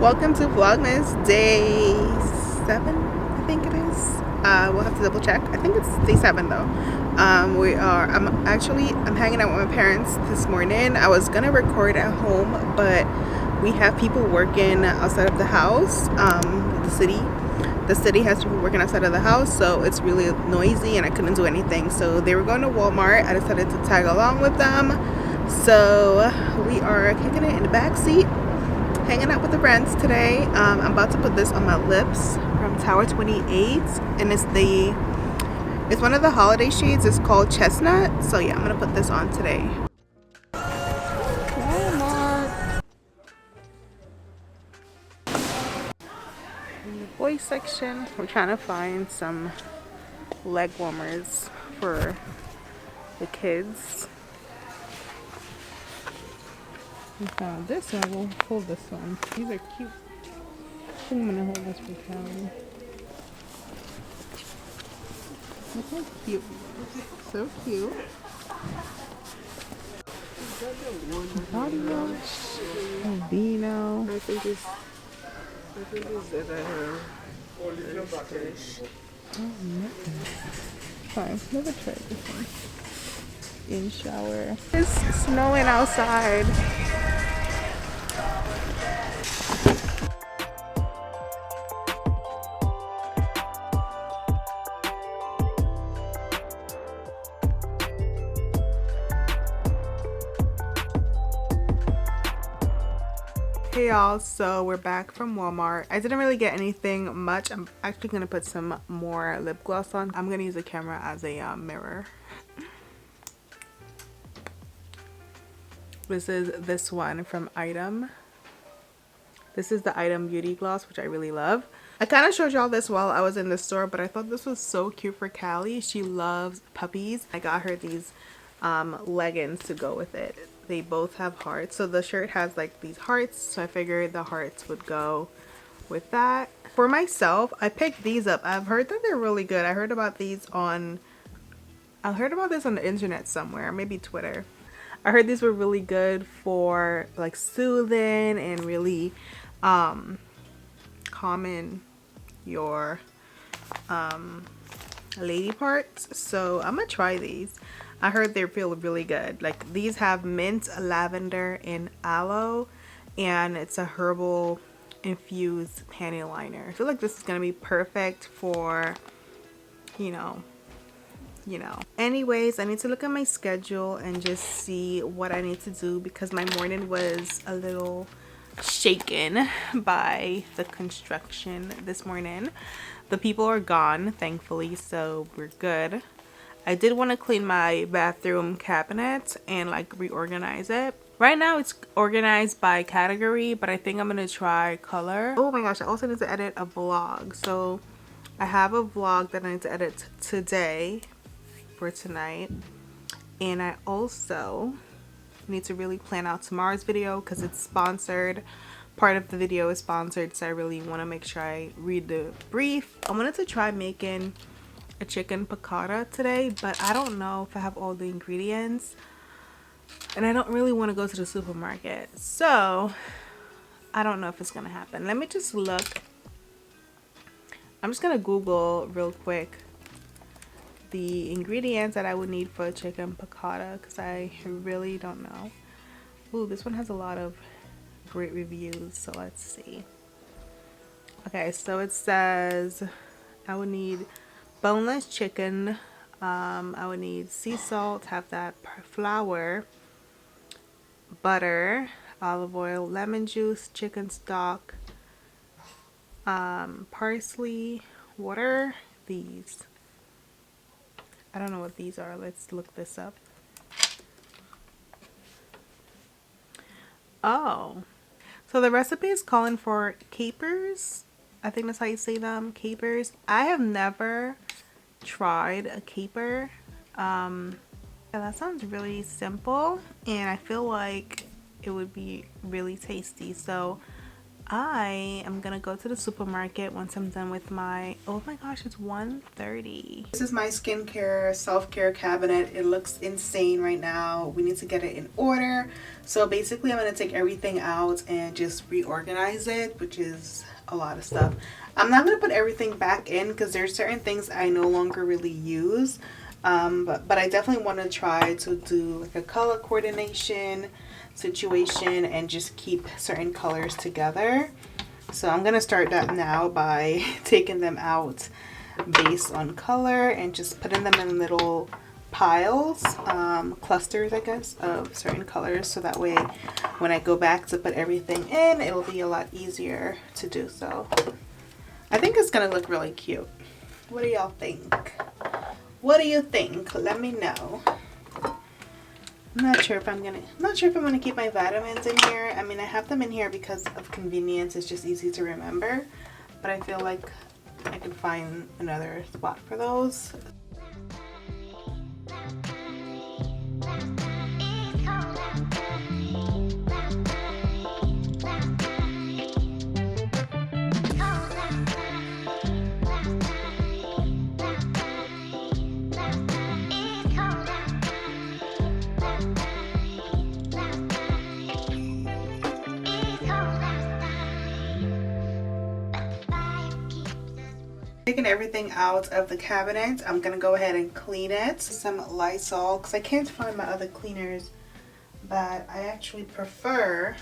Welcome to Vlogmas day 7, I think it is. We'll have to double check. I think it's day 7 though. I'm hanging out with my parents this morning. I was gonna record at home, but we have people working outside of the house. The city has people working outside of the house, so it's really noisy and I couldn't do anything. So they were going to Walmart. I decided to tag along with them. So we are kicking it in the back seat, hanging out with the friends today. I'm about to put this on my lips from Tower 28, and it's one of the holiday shades. It's called Chestnut. So yeah, I'm gonna put this on today. Walmart. In the boys section, we're trying to find some leg warmers for the kids. We found this one. We'll hold this one. These are cute. I think I'm gonna hold this for Callie. Look how cute. So cute. Body wash. Vino. I think it's that I have. Oh, nothing. Fine. Never tried this one. In shower. It's snowing outside. Hey y'all, so we're back from Walmart. I didn't really get anything much. I'm actually gonna put some more lip gloss on. I'm gonna use the camera as a mirror. This is this one from Item. This is the Item Beauty Gloss, which I really love. I kind of showed y'all this while I was in the store, but I thought this was so cute for Callie. She loves puppies. I got her these leggings to go with it. They both have hearts. So the shirt has like these hearts, so I figured the hearts would go with that. For myself, I picked these up. I've heard that they're really good. I heard about this on the internet somewhere, maybe Twitter. I heard these were really good for like soothing and really calming your lady parts. So I'm gonna try these. I heard they feel really good. Like these have mint, lavender, and aloe, and it's a herbal infused panty liner. I feel like this is gonna be perfect for, you know. Anyways, I need to look at my schedule and just see what I need to do because my morning was a little shaken by the construction this morning. The people are gone, thankfully, so we're good. I did want to clean my bathroom cabinet and like reorganize it. Right now it's organized by category, but I think I'm gonna try color. Oh my gosh, I also need to edit a vlog. So I have a vlog that I need to edit today for tonight, and I also need to really plan out tomorrow's video because it's sponsored. Part of the video is sponsored, so I really want to make sure I read the brief. I wanted to try making a chicken piccata today, but I don't know if I have all the ingredients, and I don't really want to go to the supermarket, so I don't know if it's gonna happen. Let me just look. I'm just gonna Google real quick the ingredients that I would need for a chicken piccata because I really don't know. Ooh, this one has a lot of great reviews, so let's see. Okay, so it says I would need boneless chicken. I would need sea salt, have that, flour, butter, olive oil, lemon juice, chicken stock, parsley, water. These, I don't know what these are. Let's look this up. Oh, so the recipe is calling for capers. I think that's how you say them, capers. I have never tried a caper. Yeah, that sounds really simple, and I feel like it would be really tasty. So I am gonna go to the supermarket once I'm done with my, oh my gosh, it's 1:30. This is my skincare self-care cabinet. It looks insane right now. We need to get it in order. So basically I'm gonna take everything out and just reorganize it, which is a lot of stuff. I'm not gonna put everything back in because there's certain things I no longer really use. But I definitely want to try to do like a color coordination situation and just keep certain colors together. So I'm gonna start that now by taking them out based on color and just putting them in little piles, clusters I guess, of certain colors, so that way when I go back to put everything in, it'll be a lot easier to do so. I think it's gonna look really cute. What do y'all think? What do you think? Let me know. I'm not sure if I'm gonna keep my vitamins in here. I mean, I have them in here because of convenience. It's just easy to remember. But I feel like I could find another spot for those. Taking everything out of the cabinet, I'm gonna go ahead and clean it. Some Lysol, because I can't find my other cleaners that I actually prefer.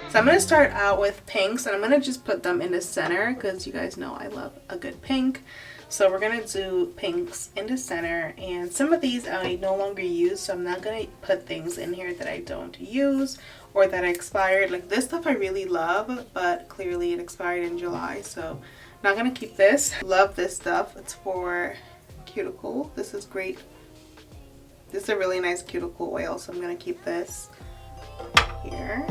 So I'm going to start out with pinks, and I'm going to just put them in the center because you guys know I love a good pink. So we're going to do pinks in the center, and some of these I no longer use, so I'm not going to put things in here that I don't use or that expired. Like this stuff I really love, but clearly it expired in July, so I'm not going to keep this. Love this stuff. It's for cuticle. This is great. This is a really nice cuticle oil, so I'm going to keep this here.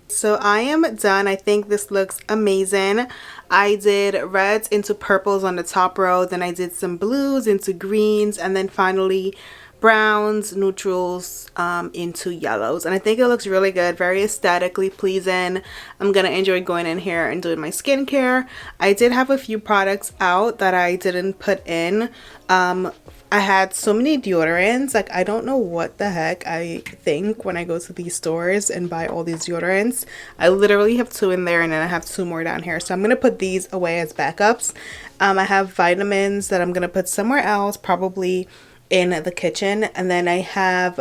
So I am done. I think this looks amazing. I did reds into purples on the top row, then I did some blues into greens, and then finally browns, neutrals into yellows. And I think it looks really good, very aesthetically pleasing. I'm gonna enjoy going in here and doing my skincare. I did have a few products out that I didn't put in. I had so many deodorants, like I don't know what the heck I think when I go to these stores and buy all these deodorants. I literally have 2 in there, and then I have 2 more down here, so I'm gonna put these away as backups. I have vitamins that I'm gonna put somewhere else, probably in the kitchen. And then I have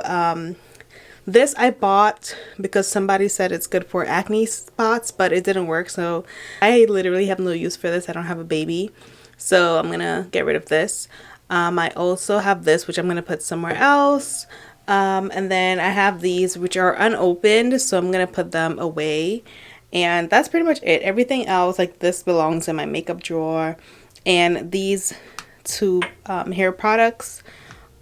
this I bought because somebody said it's good for acne spots, but it didn't work, so I literally have no use for this. I don't have a baby, so I'm gonna get rid of this. I also have this, which I'm going to put somewhere else. And then I have these, which are unopened, so I'm going to put them away. And that's pretty much it. Everything else, like this, belongs in my makeup drawer. And these 2 hair products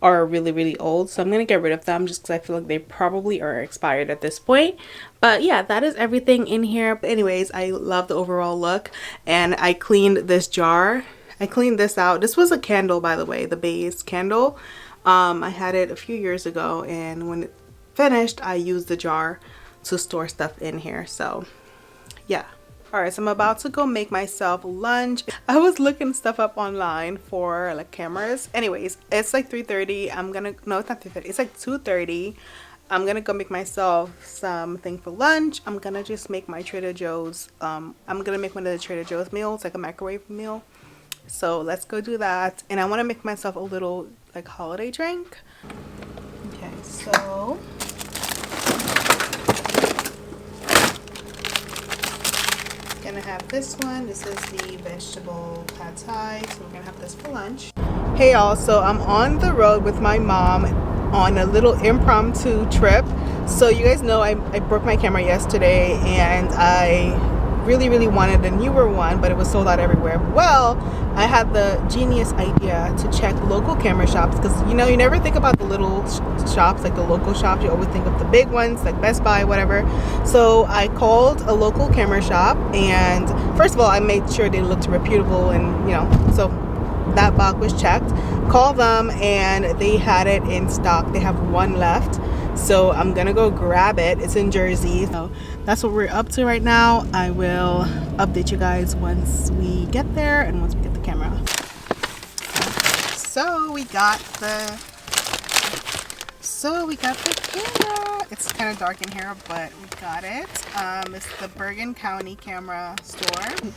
are really, really old, so I'm going to get rid of them just because I feel like they probably are expired at this point. But yeah, that is everything in here. But anyways, I love the overall look, and I cleaned this jar. I cleaned this out. This was a candle, by the way, the base candle. I had it a few years ago, and when it finished, I used the jar to store stuff in here. So yeah. All right, so I'm about to go make myself lunch. I was looking stuff up online for like cameras. Anyways, it's like 3:30. No, it's not 3:30. It's like 2:30. I'm gonna go make myself something for lunch. I'm gonna just make my Trader Joe's. I'm gonna make one of the Trader Joe's meals, like a microwave meal. So let's go do that. And I want to make myself a little like holiday drink. Okay, so gonna have this one. This is the vegetable pad thai, so we're gonna have this for lunch. Hey y'all, so I'm on the road with my mom on a little impromptu trip. So you guys know I broke my camera yesterday, and I really wanted a newer one, but it was sold out everywhere. Well, I had the genius idea to check local camera shops, because you know, you never think about the little shops, like the local shops. You always think of the big ones like Best Buy, whatever. So I called a local camera shop, and first of all I made sure they looked reputable, and you know, so that box was checked. Called them and they had it in stock. They have one left, so I'm gonna go grab it. It's in Jersey. So that's what we're up to right now. I will update you guys once we get there and once we get the camera. So we got the camera. It's kind of dark in here, but we got it. It's the Bergen County camera store.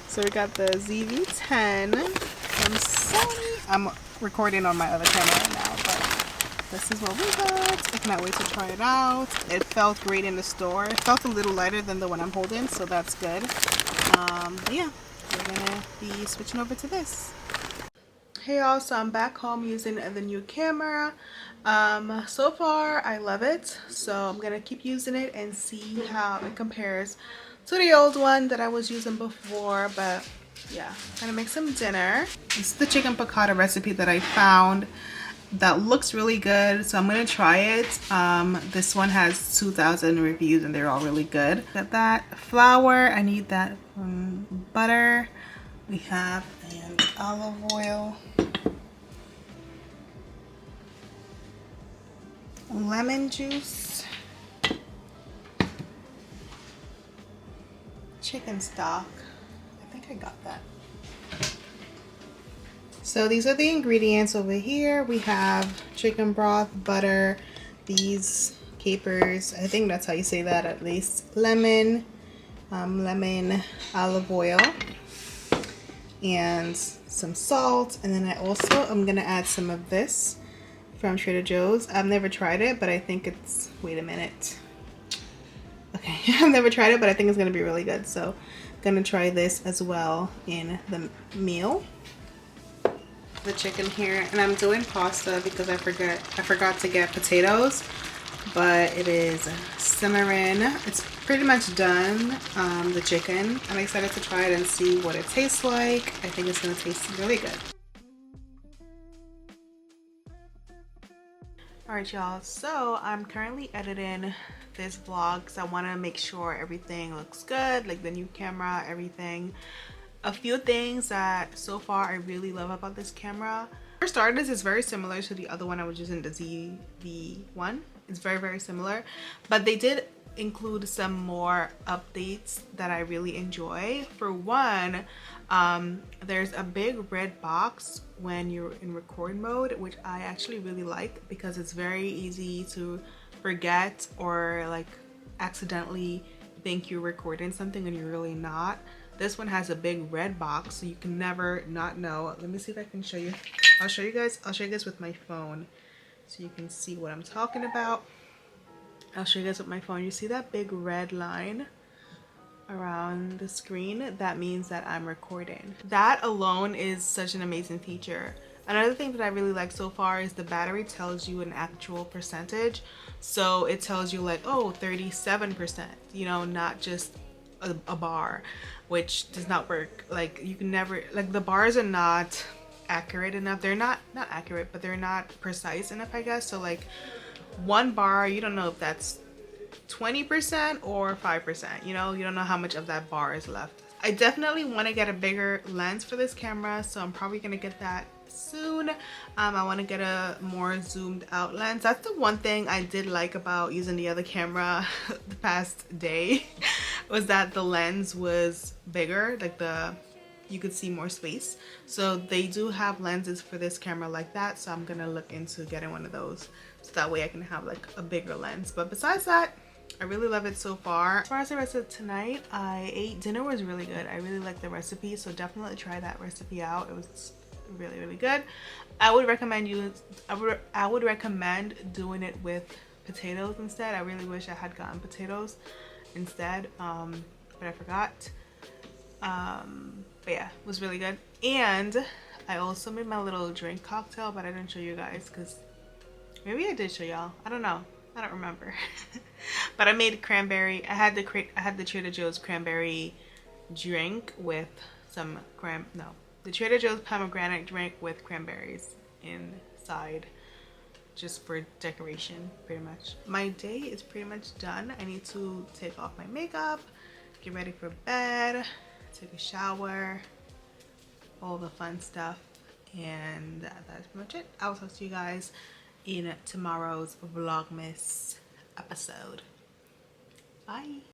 So we got the ZV-10 from Sony. I'm recording on my other camera right now, but this is what we got. I cannot wait to try it out. It felt great in the store. It felt a little lighter than the one I'm holding, so that's good. But yeah, we're gonna be switching over to this. Hey y'all, so I'm back home using the new camera. So far I love it, so I'm gonna keep using it and see how it compares to the old one that I was using before. But yeah, gonna make some dinner. This is the chicken piccata recipe that I found that looks really good, so I'm gonna try it. This one has 2,000 reviews and they're all really good. Got that flour, I need that butter. We have an olive oil, lemon juice, chicken stock. I think I got that. So these are the ingredients over here. We have chicken broth, butter, these capers, I think that's how you say that at least, lemon, olive oil, and some salt. And then I'm gonna add some of this from Trader Joe's. I've never tried it, but I think it's, wait a minute. Okay, I've never tried it, but I think it's gonna be really good. So I'm gonna try this as well in the meal. The chicken here, and I'm doing pasta because I forgot to get potatoes, but it is simmering. It's pretty much done, the chicken. I'm excited to try it and see what it tastes like. I think it's gonna taste really good. Alright y'all, so I'm currently editing this vlog because I want to make sure everything looks good, like the new camera, everything. A few things that so far I really love about this camera. For starters, it's very similar to the other one I was using, the ZV-1. It's very similar, but they did include some more updates that I really enjoy. For one, there's a big red box when you're in record mode, which I actually really like because it's very easy to forget or like accidentally think you're recording something and you're really not. This one has a big red box, so you can never not know. Let me see if I can show you. I'll show you guys with my phone so you can see what I'm talking about. I'll show you guys with my phone. You see that big red line around the screen? That means that I'm recording. That alone is such an amazing feature. Another thing that I really like so far is the battery tells you an actual percentage. So it tells you like, oh, 37%, you know, not just a bar, which does not work. Like you can never, like the bars are not accurate enough. They're not accurate, but they're not precise enough, I guess. So like one bar, you don't know if that's 20% or 5%, you know, you don't know how much of that bar is left. I definitely want to get a bigger lens for this camera, so I'm probably gonna get that soon. I want to get a more zoomed out lens. That's the one thing I did like about using the other camera the past day was that the lens was bigger, like you could see more space. So they do have lenses for this camera like that, so I'm gonna look into getting one of those so that way I can have like a bigger lens. But besides that, I really love it so far. As far as the rest of tonight, I ate dinner. Was really good. I really like the recipe, so definitely try that recipe out. It was really good. I would recommend doing it with potatoes instead. I really wish I had gotten potatoes instead, but I forgot. But yeah, it was really good. And I also made my little drink cocktail, but I didn't show you guys because maybe I did show y'all. I don't know. I don't remember. But I made cranberry. I had the Trader Joe's cranberry drink with some the Trader Joe's pomegranate drink with cranberries inside, just for decoration, pretty much. My day is pretty much done. I need to take off my makeup, get ready for bed, take a shower, all the fun stuff, and that's pretty much it. I will talk to you guys in tomorrow's Vlogmas episode. Bye.